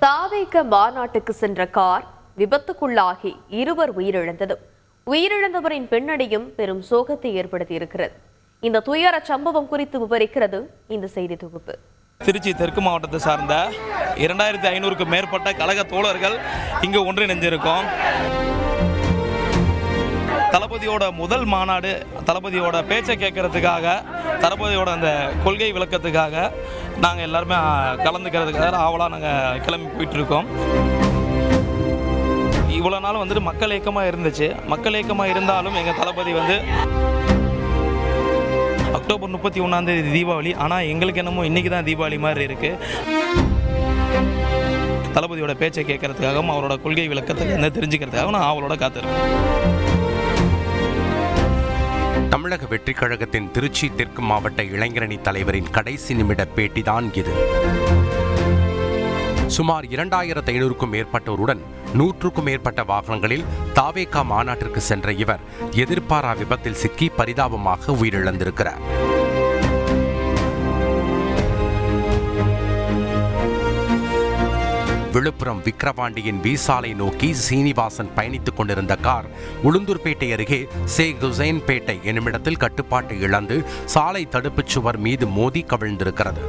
தாவேக மாநாட்டுக்கு சென்ற கார் விபத்துக்குள்ளாகி இருவர் உயிரிழந்தது. உயிரிழந்தவரின் பின்னணியும் பெரும் சோகத்தை ஏற்படுத்தியிருக்கிறது. இந்த துயர சம்பவம் குறித்து விவரிக்கிறது இந்த செய்தி தொகுப்பு. திருச்சி தெற்கு மாவட்டத்தை சார்ந்த 2500க்கும் மேற்பட்ட கழக தோழர்கள் இங்கு ஒன்றிணைஞ்சிருக்கோம். தளபதியோட முதல் மாநாடு, தளபதியோட பேச்சை கேட்கறதுக்காக, தளபதியோட அந்த கொள்கை விளக்கத்துக்காக நாங்கள் எல்லாருமே கலந்துக்கிறதுக்காக ஆவலாக நாங்கள் கிளம்பி போயிட்டுருக்கோம். இவ்வளோ நாள் வந்துட்டு மக்கள் இயக்கமாக இருந்துச்சு. மக்கள் இயக்கமாக இருந்தாலும் எங்கள் தளபதி அக்டோபர் 31 தீபாவளி. ஆனால் எங்களுக்கு என்னமோ இன்றைக்கி தான் தீபாவளி மாதிரி இருக்குது. தளபதியோட பேச்சை கேட்கறதுக்காகவும் அவரோட கொள்கை விளக்கத்துக்கு தெரிஞ்சுக்கிறதுக்காகவும் நான் அவளோட காத்திருக்கேன். தமிழக வெற்றிக் கழகத்தின் திருச்சி தெற்கு மாவட்ட இளைஞரணி தலைவரின் கடைசி நிமிட பேட்டிதான் இது. சுமார் 2500க்கும் மேற்பட்டோருடன் 100க்கும் மேற்பட்ட வாகனங்களில் தாவேகா மாநாட்டிற்கு சென்ற இவர் எதிர்பாரா விபத்தில் சிக்கி பரிதாபமாக உயிரிழந்திருக்கிறார். விழுப்புரம் விக்கிரவாண்டியின் வீசாலை நோக்கி சீனிவாசன் பயணித்துக் கொண்டிருந்த கார் உளுந்தூர்பேட்டை அருகே ஷேக் ஹுசைன்பேட்டை என்னுமிடத்தில் கட்டுப்பாட்டை இழந்து சாலை தடுப்புச் சுவர் மீது மோதி கவிழ்ந்திருக்கிறது.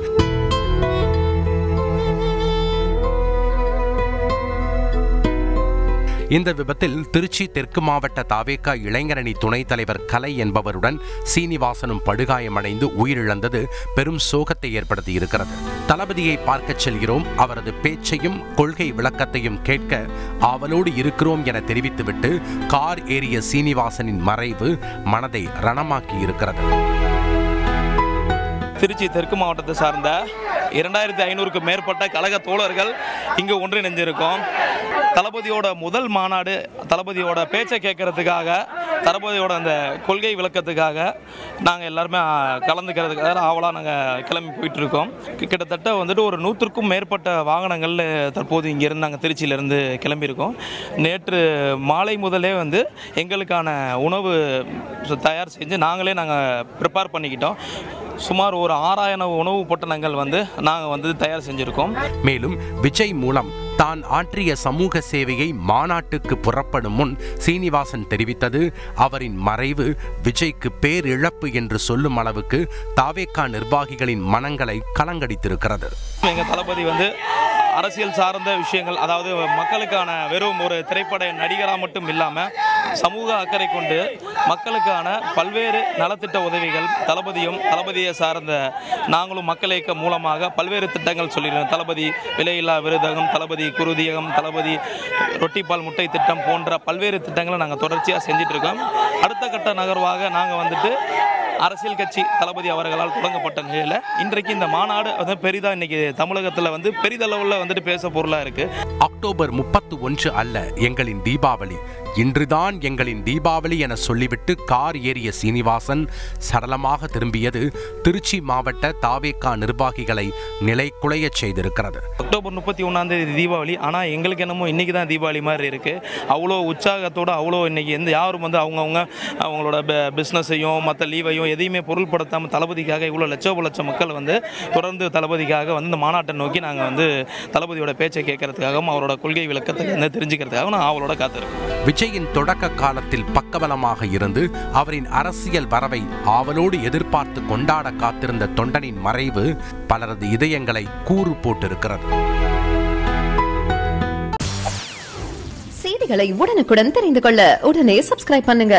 இந்த விபத்தில் திருச்சி தெற்கு மாவட்ட தாவேகா இளைஞரணி துணைத் தலைவர் கலை என்பவருடன் சீனிவாசனும் படுகாயமடைந்து உயிரிழந்தது பெரும் சோகத்தை ஏற்படுத்தியிருக்கிறது. தளபதியை பார்க்கச் செல்கிறோம், அவரது பேச்சையும் கொள்கை விளக்கத்தையும் கேட்க ஆவலோடு இருக்கிறோம் என தெரிவித்துவிட்டு கார் ஏறிய சீனிவாசனின் மறைவு மனதை ரணமாக்கி இருக்கிறது. திருச்சி தெற்கு மாவட்டத்தை சார்ந்த 2500க்கும் மேற்பட்ட கழக தோழர்கள் இங்கு ஒன்றிணைஞ்சிருக்கோம். தளபதியோட முதல் மாநாடு, தளபதியோட பேச்சை கேட்கறதுக்காக, தளபதியோட அந்த கொள்கை விளக்கத்துக்காக நாங்கள் எல்லாருமே கலந்துக்கிறதுக்காக ஆவலாக நாங்கள் கிளம்பி போயிட்டுருக்கோம். கிட்டத்தட்ட ஒரு 100க்கும் மேற்பட்ட வாகனங்கள் தற்போது இங்கேருந்து நாங்கள் திருச்சியிலேருந்து கிளம்பியிருக்கோம். நேற்று மாலை முதலே எங்களுக்கான உணவு தயார் செஞ்சு நாங்கள் ப்ரிப்பேர் பண்ணிக்கிட்டோம். சுமார் ஒரு 6000 உணவு பொட்டணங்கள் நாங்கள் தயார் செஞ்சுருக்கோம். மேலும் விஜய் மூலம் தான் ஆற்றிய சமூக சேவையை மாநாட்டுக்கு புறப்படும் முன் சீனிவாசன் தெரிவித்தது அவரின் மறைவு விஜய்க்கு பேரிழப்பு என்று சொல்லும் அளவுக்கு தாவேகா நிர்வாகிகளின் மனங்களை கலங்கடித்திருக்கிறது. எங்கள் தளபதி அரசியல் சார்ந்த விஷயங்கள், அதாவது மக்களுக்கான வெறும் ஒரு திரைப்பட நடிகராக மட்டும் இல்லாமல் சமூக அக்கறை கொண்டு மக்களுக்கான பல்வேறு நலத்திட்ட உதவிகள் தளபதியை சார்ந்த நாங்களும் மக்கள் இயக்கம் மூலமாக பல்வேறு திட்டங்கள் சொல்லியிருக்கோம். தளபதி விலையில்லா விருதகம், தளபதி குருதியகம், தளபதி ரொட்டிப்பால் முட்டை திட்டம் போன்ற பல்வேறு திட்டங்களை நாங்கள் தொடர்ச்சியாக செஞ்சிட்ருக்கோம். அடுத்த கட்ட நகர்வாக நாங்கள் அரசியல் கட்சி தளபதி அவர்களால் தொடங்கப்பட்ட நிலையில் இன்றைக்கு இந்த மாநாடு பெரிதாக இன்னைக்கு தமிழகத்தில் பெரிதளவில் பேச பொருளாக இருக்குது. அக்டோபர் 31 அல்ல எங்களின் தீபாவளி, இன்றுதான் எங்களின் தீபாவளி என சொல்லிவிட்டு கார் ஏறிய சீனிவாசன் சடலமாக திரும்பியது திருச்சி மாவட்ட தாவேகா நிர்வாகிகளை நிலைக்குலையச் செய்திருக்கிறது. அக்டோபர் 31 தீபாவளி. ஆனால் எங்களுக்கு என்னமோ இன்றைக்கி தான் தீபாவளி மாதிரி இருக்குது. அவ்வளோ உற்சாகத்தோடு அவ்வளோ இன்றைக்கி யாரும் அவங்களோட பிஸ்னஸையும் மற்ற லீவையும் எதையுமே பொருள்படுத்தாமல் தளபதிக்காக இவ்வளோ லட்சம் மக்கள் தொடர்ந்து தளபதிக்காக இந்த மாநாட்டை நோக்கி நாங்கள் தளபதியோட பேச்சை கேட்கறதுக்காகவும் அவரோட கொள்கை விளக்கத்தை தெரிஞ்சுக்கிறதுக்காகவும் நான் அவளோட காத்திருக்கேன். விஜயின் தொடக்க காலத்தில் பக்கபலமாக இருந்து அவரின் அரசியல் வரவை ஆவலோடு எதிர்பார்த்து கொண்டாட காத்திருந்த தொண்டனின் மறைவு பலரது இதயங்களை கூறு போட்டிருக்கிறது. செய்திகளை உடனுக்குடன் தெரிந்து கொள்ள உடனே சப்ஸ்கிரைப் பண்ணுங்க.